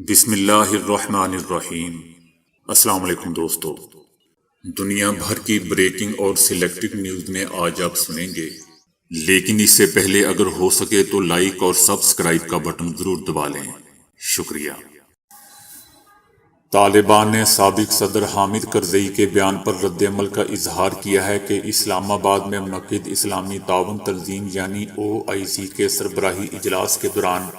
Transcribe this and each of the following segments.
بسم اللہ الرحمن الرحیم۔ السلام علیکم دوستو، دنیا بھر کی بریکنگ اور سلیکٹڈ نیوز میں آج آپ سنیں گے، لیکن اس سے پہلے اگر ہو سکے تو لائک اور سبسکرائب کا بٹن ضرور دبا لیں، شکریہ۔ طالبان نے سابق صدر حامد کرزئی کے بیان پر رد عمل کا اظہار کیا ہے کہ اسلام آباد میں منعقد اسلامی تعاون تنظیم یعنی OIC کے سربراہی اجلاس کے دوران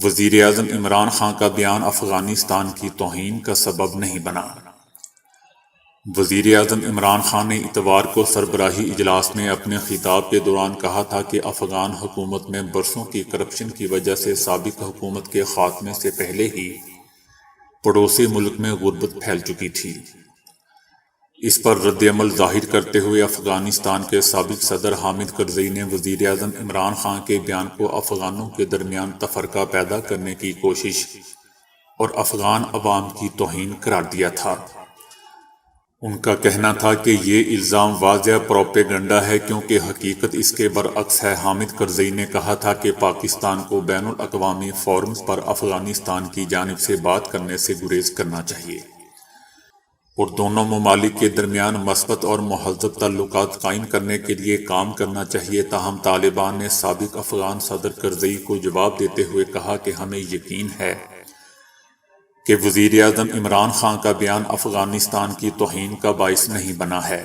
وزیر اعظم عمران خان کا بیان افغانستان کی توہین کا سبب نہیں بنا۔ وزیر اعظم عمران خان نے اتوار کو سربراہی اجلاس میں اپنے خطاب کے دوران کہا تھا کہ افغان حکومت میں برسوں کی کرپشن کی وجہ سے سابق حکومت کے خاتمے سے پہلے ہی پڑوسی ملک میں غربت پھیل چکی تھی۔ اس پر رد عمل ظاہر کرتے ہوئے افغانستان کے سابق صدر حامد کرزئی نے وزیر اعظم عمران خان کے بیان کو افغانوں کے درمیان تفرقہ پیدا کرنے کی کوشش اور افغان عوام کی توہین قرار دیا تھا۔ ان کا کہنا تھا کہ یہ الزام واضح پروپیگنڈا ہے کیونکہ حقیقت اس کے برعکس ہے۔ حامد کرزئی نے کہا تھا کہ پاکستان کو بین الاقوامی فورمز پر افغانستان کی جانب سے بات کرنے سے گریز کرنا چاہیے اور دونوں ممالک کے درمیان مثبت اور مہذب تعلقات قائم کرنے کے لیے کام کرنا چاہیے۔ تاہم طالبان نے سابق افغان صدر کرزئی کو جواب دیتے ہوئے کہا کہ ہمیں یقین ہے کہ وزیر اعظم عمران خان کا بیان افغانستان کی توہین کا باعث نہیں بنا ہے۔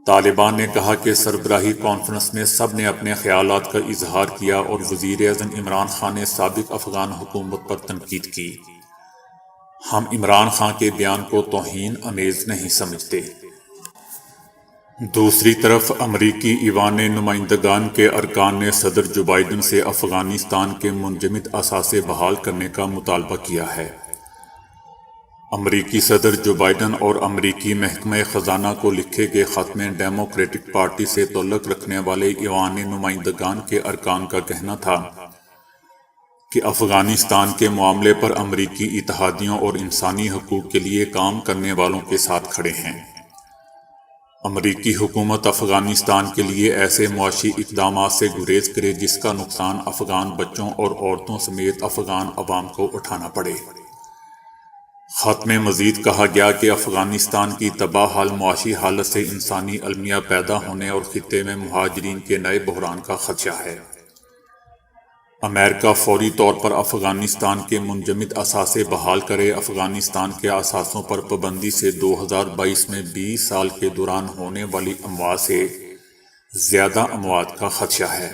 طالبان نے کہا کہ سربراہی کانفرنس میں سب نے اپنے خیالات کا اظہار کیا اور وزیر اعظم عمران خان نے سابق افغان حکومت پر تنقید کی۔ ہم عمران خان کے بیان کو توہین آمیز نہیں سمجھتے۔ دوسری طرف امریکی ایوان نمائندگان کے ارکان نے صدر جو بائیڈن سے افغانستان کے منجمد اثاثے بحال کرنے کا مطالبہ کیا ہے۔ امریکی صدر جو بائیڈن اور امریکی محکمہ خزانہ کو لکھے گئے خط میں ڈیموکریٹک پارٹی سے تعلق رکھنے والے ایوان نمائندگان کے ارکان کا کہنا تھا کہ افغانستان کے معاملے پر امریکی اتحادیوں اور انسانی حقوق کے لیے کام کرنے والوں کے ساتھ کھڑے ہیں۔ امریکی حکومت افغانستان کے لیے ایسے معاشی اقدامات سے گریز کرے جس کا نقصان افغان بچوں اور عورتوں سمیت افغان عوام کو اٹھانا پڑے۔ خط میں مزید کہا گیا کہ افغانستان کی تباہ حال معاشی حالت سے انسانی المیہ پیدا ہونے اور خطے میں مہاجرین کے نئے بحران کا خدشہ ہے۔ امریکہ فوری طور پر افغانستان کے منجمد اثاثے بحال کرے۔ افغانستان کے اثاثوں پر پابندی سے 2022 میں 20 سال کے دوران ہونے والی اموات سے زیادہ اموات کا خدشہ ہے۔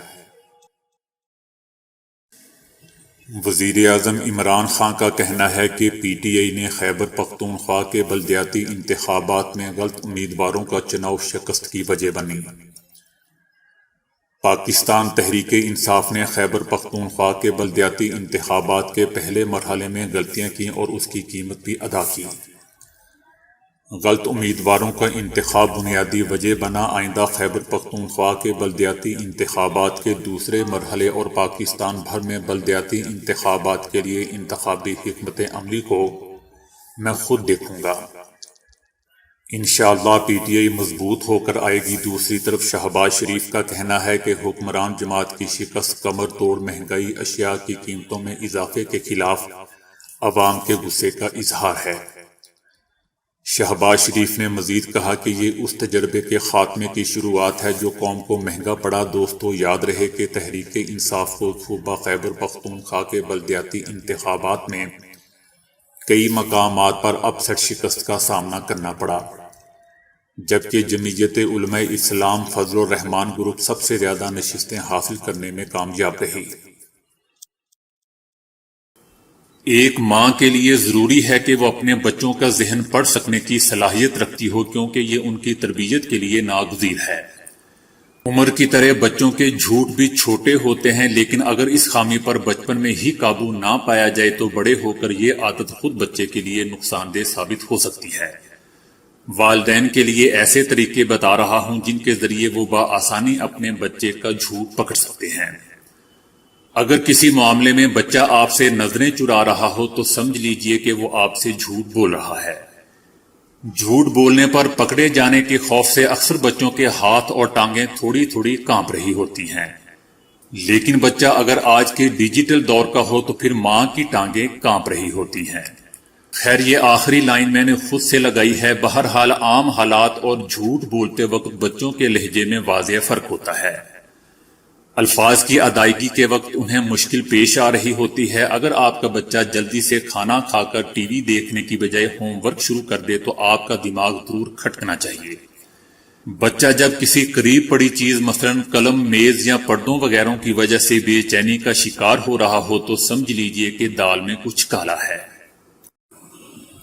وزیر اعظم عمران خان کا کہنا ہے کہ PTI نے خیبر پختونخوا کے بلدیاتی انتخابات میں غلط امیدواروں کا چناؤ شکست کی وجہ بنی۔ پاکستان تحریک انصاف نے خیبر پختونخوا کے بلدیاتی انتخابات کے پہلے مرحلے میں غلطیاں کی اور اس کی قیمت بھی ادا کی۔ غلط امیدواروں کا انتخاب بنیادی وجہ بنا۔ آئندہ خیبر پختونخوا کے بلدیاتی انتخابات کے دوسرے مرحلے اور پاکستان بھر میں بلدیاتی انتخابات کے لیے انتخابی حکمت عملی کو میں خود دیکھوں گا۔ انشاءاللہ PTI مضبوط ہو کر آئے گی۔ دوسری طرف شہباز شریف کا کہنا ہے کہ حکمران جماعت کی شکست کمر توڑ مہنگائی، اشیاء کی قیمتوں میں اضافے کے خلاف عوام کے غصے کا اظہار ہے۔ شہباز شریف نے مزید کہا کہ یہ اس تجربے کے خاتمے کی شروعات ہے جو قوم کو مہنگا پڑا۔ دوستو، یاد رہے کہ تحریک انصاف کو صوبہ خیبر پختونخوا کے بلدیاتی انتخابات میں کئی مقامات پر اپسٹ شکست کا سامنا کرنا پڑا، جبکہ جمعیت علماء اسلام فضل الرحمان گروپ سب سے زیادہ نشستیں حاصل کرنے میں کامیاب رہی۔ ایک ماں کے لیے ضروری ہے کہ وہ اپنے بچوں کا ذہن پڑھ سکنے کی صلاحیت رکھتی ہو کیونکہ یہ ان کی تربیت کے لیے ناگزیر ہے۔ عمر کی طرح بچوں کے جھوٹ بھی چھوٹے ہوتے ہیں، لیکن اگر اس خامی پر بچپن میں ہی قابو نہ پایا جائے تو بڑے ہو کر یہ عادت خود بچے کے لیے نقصان دہ ثابت ہو سکتی ہے۔ والدین کے لیے ایسے طریقے بتا رہا ہوں جن کے ذریعے وہ بآسانی اپنے بچے کا جھوٹ پکڑ سکتے ہیں۔ اگر کسی معاملے میں بچہ آپ سے نظریں چرا رہا ہو تو سمجھ لیجئے کہ وہ آپ سے جھوٹ بول رہا ہے۔ جھوٹ بولنے پر پکڑے جانے کے خوف سے اکثر بچوں کے ہاتھ اور ٹانگیں تھوڑی تھوڑی کانپ رہی ہوتی ہیں۔ لیکن بچہ اگر آج کے ڈیجیٹل دور کا ہو تو پھر ماں کی ٹانگیں کانپ رہی ہوتی ہیں۔ خیر یہ آخری لائن میں نے خود سے لگائی ہے۔ بہرحال عام حالات اور جھوٹ بولتے وقت بچوں کے لہجے میں واضح فرق ہوتا ہے۔ الفاظ کی ادائیگی کے وقت انہیں مشکل پیش آ رہی ہوتی ہے۔ اگر آپ کا بچہ جلدی سے کھانا کھا کر ٹی وی دیکھنے کی بجائے ہوم ورک شروع کر دے تو آپ کا دماغ ضرور کھٹکنا چاہیے۔ بچہ جب کسی قریب پڑی چیز مثلا قلم، میز یا پردوں وغیرہ کی وجہ سے بے چینی کا شکار ہو رہا ہو تو سمجھ لیجئے کہ دال میں کچھ کالا ہے۔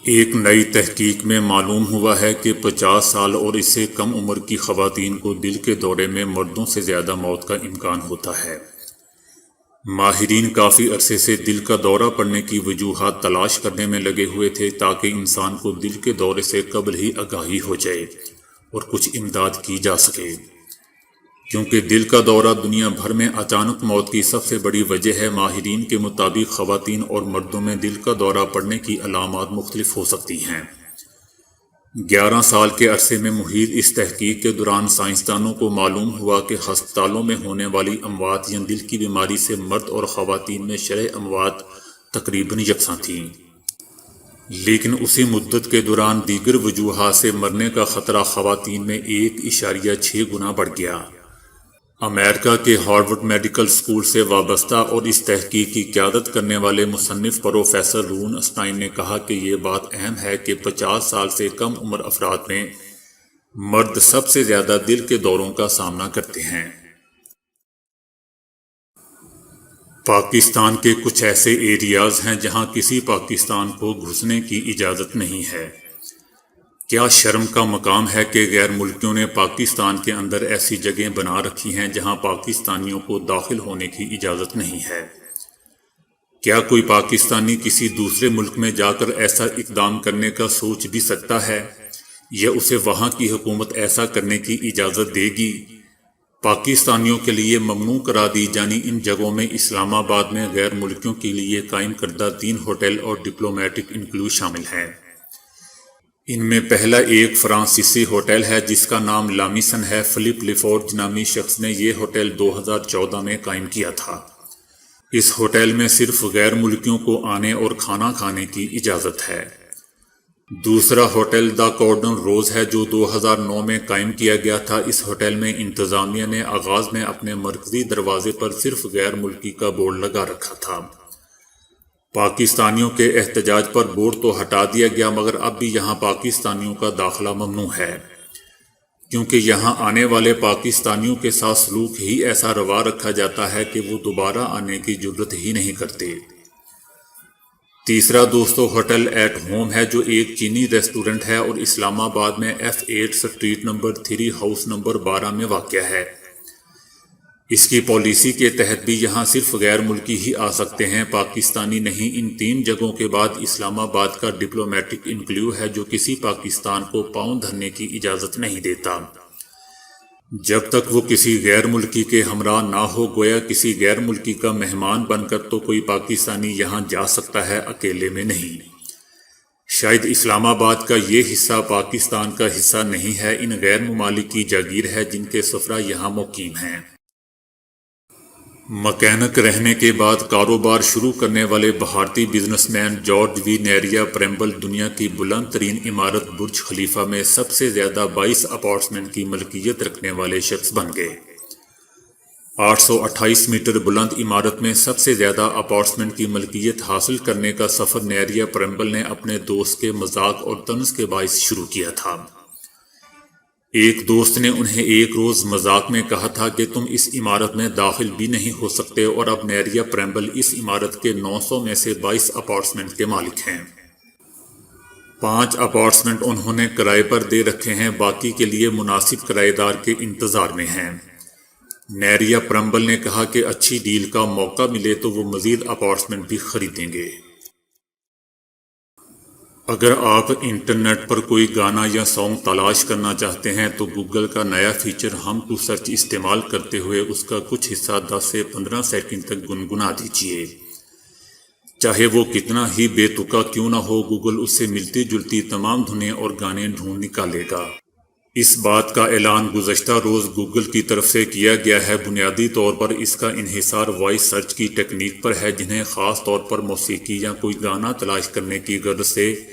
ایک نئی تحقیق میں معلوم ہوا ہے کہ 50 سال اور اس سے کم عمر کی خواتین کو دل کے دورے میں مردوں سے زیادہ موت کا امکان ہوتا ہے۔ ماہرین کافی عرصے سے دل کا دورہ پڑنے کی وجوہات تلاش کرنے میں لگے ہوئے تھے تاکہ انسان کو دل کے دورے سے قبل ہی آگاہی ہو جائے اور کچھ امداد کی جا سکے، کیونکہ دل کا دورہ دنیا بھر میں اچانک موت کی سب سے بڑی وجہ ہے۔ ماہرین کے مطابق خواتین اور مردوں میں دل کا دورہ پڑنے کی علامات مختلف ہو سکتی ہیں۔ 11 سال کے عرصے میں محیط اس تحقیق کے دوران سائنسدانوں کو معلوم ہوا کہ ہسپتالوں میں ہونے والی اموات یا دل کی بیماری سے مرد اور خواتین میں شرح اموات تقریباً یکساں تھیں، لیکن اسی مدت کے دوران دیگر وجوہات سے مرنے کا خطرہ خواتین میں 1.6 گنا بڑھ گیا۔ امریکہ کے ہارورڈ میڈیکل اسکول سے وابستہ اور اس تحقیق کی قیادت کرنے والے مصنف پروفیسر رون اسٹائن نے کہا کہ یہ بات اہم ہے کہ 50 سال سے کم عمر افراد میں مرد سب سے زیادہ دل کے دوروں کا سامنا کرتے ہیں۔ پاکستان کے کچھ ایسے ایریاز ہیں جہاں کسی پاکستان کو گھسنے کی اجازت نہیں ہے۔ کیا شرم کا مقام ہے کہ غیر ملکیوں نے پاکستان کے اندر ایسی جگہیں بنا رکھی ہیں جہاں پاکستانیوں کو داخل ہونے کی اجازت نہیں ہے۔ کیا کوئی پاکستانی کسی دوسرے ملک میں جا کر ایسا اقدام کرنے کا سوچ بھی سکتا ہے یا اسے وہاں کی حکومت ایسا کرنے کی اجازت دے گی؟ پاکستانیوں کے لیے ممنوع قرار دی جانی ان جگہوں میں اسلام آباد میں غیر ملکیوں کے لیے قائم کردہ 3 ہوٹل اور ڈپلومیٹک انکلیو شامل ہیں۔ ان میں پہلا ایک فرانسیسی ہوٹل ہے جس کا نام لامیسن ہے۔ فلپ لیفورج نامی شخص نے یہ ہوٹل 2014 میں قائم کیا تھا۔ اس ہوٹل میں صرف غیر ملکیوں کو آنے اور کھانا کھانے کی اجازت ہے۔ دوسرا ہوٹل دا کارڈن روز ہے جو 2009 میں قائم کیا گیا تھا۔ اس ہوٹل میں انتظامیہ نے آغاز میں اپنے مرکزی دروازے پر صرف غیر ملکی کا بورڈ لگا رکھا تھا۔ پاکستانیوں کے احتجاج پر بورڈ تو ہٹا دیا گیا مگر اب بھی یہاں پاکستانیوں کا داخلہ ممنوع ہے، کیونکہ یہاں آنے والے پاکستانیوں کے ساتھ سلوک ہی ایسا روا رکھا جاتا ہے کہ وہ دوبارہ آنے کی جرت ہی نہیں کرتے۔ تیسرا دوستو ہوٹل ایٹ ہوم ہے جو ایک چینی ریسٹورنٹ ہے اور اسلام آباد میں F8 street number 3 house number 12 میں واقع ہے۔ اس کی پالیسی کے تحت بھی یہاں صرف غیر ملکی ہی آ سکتے ہیں، پاکستانی نہیں۔ ان 3 جگہوں کے بعد اسلام آباد کا ڈپلومیٹک انکلیو ہے جو کسی پاکستان کو پاؤں دھرنے کی اجازت نہیں دیتا جب تک وہ کسی غیر ملکی کے ہمراہ نہ ہو، گویا کسی غیر ملکی کا مہمان بن کر تو کوئی پاکستانی یہاں جا سکتا ہے، اکیلے میں نہیں۔ شاید اسلام آباد کا یہ حصہ پاکستان کا حصہ نہیں ہے، ان غیر ممالک کی جاگیر ہے جن کے سفرہ یہاں مقیم ہیں۔ مکینک رہنے کے بعد کاروبار شروع کرنے والے بھارتی بزنس مین جارج وی نیریا پریمبل دنیا کی بلند ترین عمارت برج خلیفہ میں سب سے زیادہ 22 اپارٹمنٹ کی ملکیت رکھنے والے شخص بن گئے۔ 828 میٹر بلند عمارت میں سب سے زیادہ اپارٹمنٹ کی ملکیت حاصل کرنے کا سفر نیریا پریمبل نے اپنے دوست کے مذاق اور طنز کے باعث شروع کیا تھا۔ ایک دوست نے انہیں ایک روز مذاق میں کہا تھا کہ تم اس عمارت میں داخل بھی نہیں ہو سکتے، اور اب نیریا پریمبل اس عمارت کے 900 میں سے 22 اپارٹمنٹ کے مالک ہیں۔ 5 اپارٹمنٹ انہوں نے کرائے پر دے رکھے ہیں، باقی کے لیے مناسب کرائے دار کے انتظار میں ہیں۔ نیریا پریمبل نے کہا کہ اچھی ڈیل کا موقع ملے تو وہ مزید اپارٹمنٹ بھی خریدیں گے۔ اگر آپ انٹرنیٹ پر کوئی گانا یا سانگ تلاش کرنا چاہتے ہیں تو گوگل کا نیا فیچر ہم ٹو سرچ استعمال کرتے ہوئے اس کا کچھ حصہ 10 سے 15 سیکنڈ تک گنگنا دیجیے۔ چاہے وہ کتنا ہی بے تکا کیوں نہ ہو، گوگل اس سے ملتی جلتی تمام دھنیں اور گانے ڈھونڈ نکالے گا۔ اس بات کا اعلان گزشتہ روز گوگل کی طرف سے کیا گیا ہے۔ بنیادی طور پر اس کا انحصار وائس سرچ کی ٹیکنیک پر ہے، جنہیں خاص طور پر موسیقی یا کوئی گانا تلاش کرنے کی غرض سے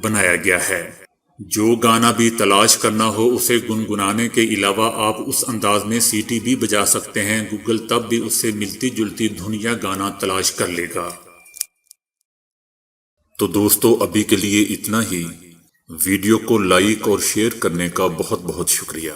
بنایا گیا ہے۔ جو گانا بھی تلاش کرنا ہو اسے گنگنانے کے علاوہ آپ اس انداز میں سیٹی بھی بجا سکتے ہیں، گوگل تب بھی اس سے ملتی جلتی دھن یا گانا تلاش کر لے گا۔ تو دوستو ابھی کے لیے اتنا ہی۔ ویڈیو کو لائک اور شیئر کرنے کا بہت بہت شکریہ۔